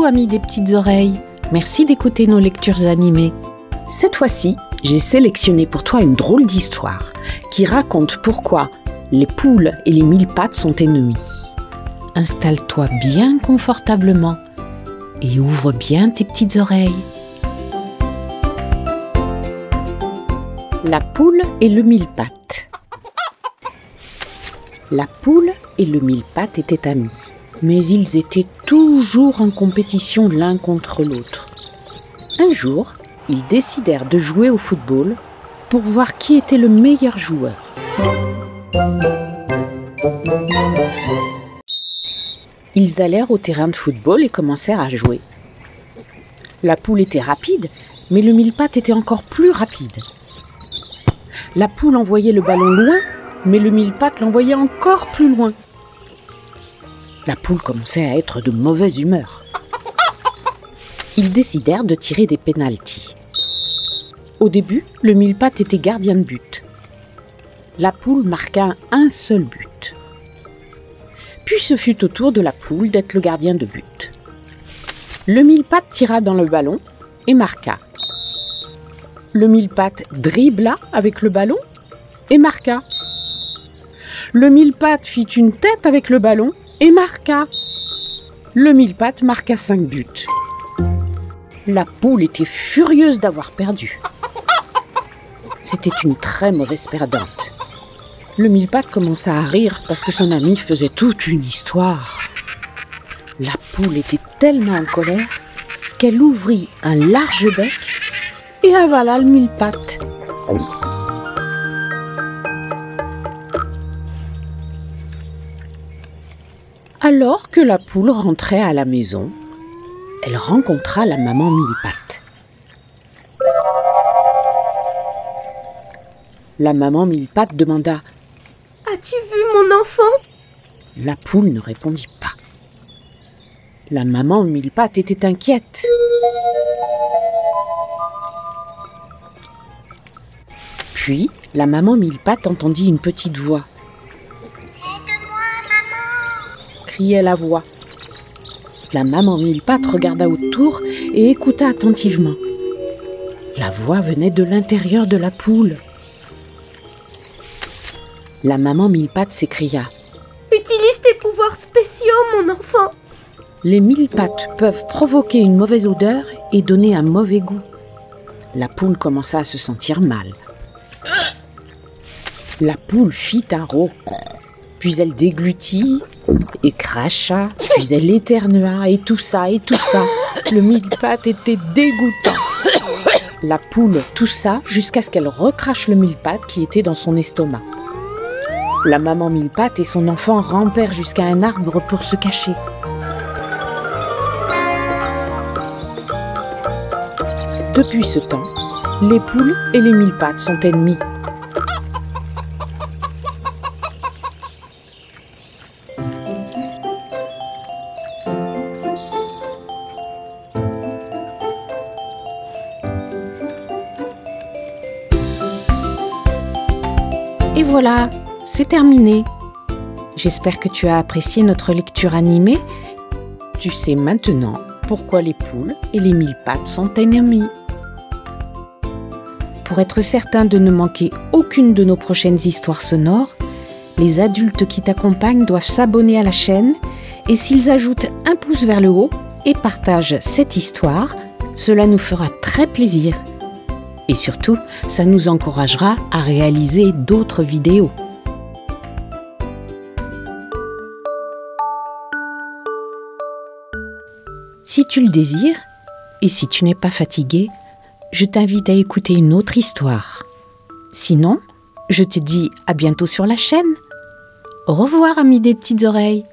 amis des petites oreilles, merci d'écouter nos lectures animées. Cette fois-ci, j'ai sélectionné pour toi une drôle d'histoire qui raconte pourquoi les poules et les mille pattes sont ennemis. Installe-toi bien confortablement et ouvre bien tes petites oreilles. La poule et le mille pattes. La poule et le mille pattes étaient amis, mais ils étaient toujours en compétition l'un contre l'autre. Un jour, ils décidèrent de jouer au football pour voir qui était le meilleur joueur. Ils allèrent au terrain de football et commencèrent à jouer. La poule était rapide, mais le mille pattes était encore plus rapide. La poule envoyait le ballon loin, mais le mille pattes l'envoyait encore plus loin. La poule commençait à être de mauvaise humeur. Ils décidèrent de tirer des pénaltys. Au début, le mille pattes était gardien de but. La poule marqua un seul but. Puis ce fut au tour de la poule d'être le gardien de but. Le mille pattes tira dans le ballon et marqua. Le mille pattes dribbla avec le ballon et marqua. Le mille pattes fit une tête avec le ballon et marqua. Le mille pattes marqua 5 buts. La poule était furieuse d'avoir perdu. C'était une très mauvaise perdante. Le mille pattes commença à rire parce que son ami faisait toute une histoire. La poule était tellement en colère qu'elle ouvrit un large bec et avala le mille pattes. Alors que la poule rentrait à la maison, elle rencontra la maman mille pattes. La maman mille pattes demanda « As-tu vu mon enfant ?» La poule ne répondit pas. La maman mille pattes était inquiète. Puis, la maman mille pattes entendit une petite voix. « Aide-moi, maman !» criait la voix. La maman mille pattes regarda autour et écouta attentivement. La voix venait de l'intérieur de la poule. La maman mille pattes s'écria. « Utilise tes pouvoirs spéciaux, mon enfant !» Les mille pattes peuvent provoquer une mauvaise odeur et donner un mauvais goût. La poule commença à se sentir mal. La poule fit un rot, puis elle déglutit et cracha, puis elle éternua et tout ça. Le mille pattes était dégoûtant. La poule toussa jusqu'à ce qu'elle recrache le mille pattes qui était dans son estomac. La maman mille pattes et son enfant rampèrent jusqu'à un arbre pour se cacher. Depuis ce temps, les poules et les mille pattes sont ennemis. Et voilà, c'est terminé. J'espère que tu as apprécié notre lecture animée. Tu sais maintenant pourquoi les poules et les mille pattes sont ennemis. Pour être certain de ne manquer aucune de nos prochaines histoires sonores, les adultes qui t'accompagnent doivent s'abonner à la chaîne et s'ils ajoutent un pouce vers le haut et partagent cette histoire, cela nous fera très plaisir. Et surtout, ça nous encouragera à réaliser d'autres vidéos. Si tu le désires, et si tu n'es pas fatigué, je t'invite à écouter une autre histoire. Sinon, je te dis à bientôt sur la chaîne. Au revoir, amis des petites oreilles.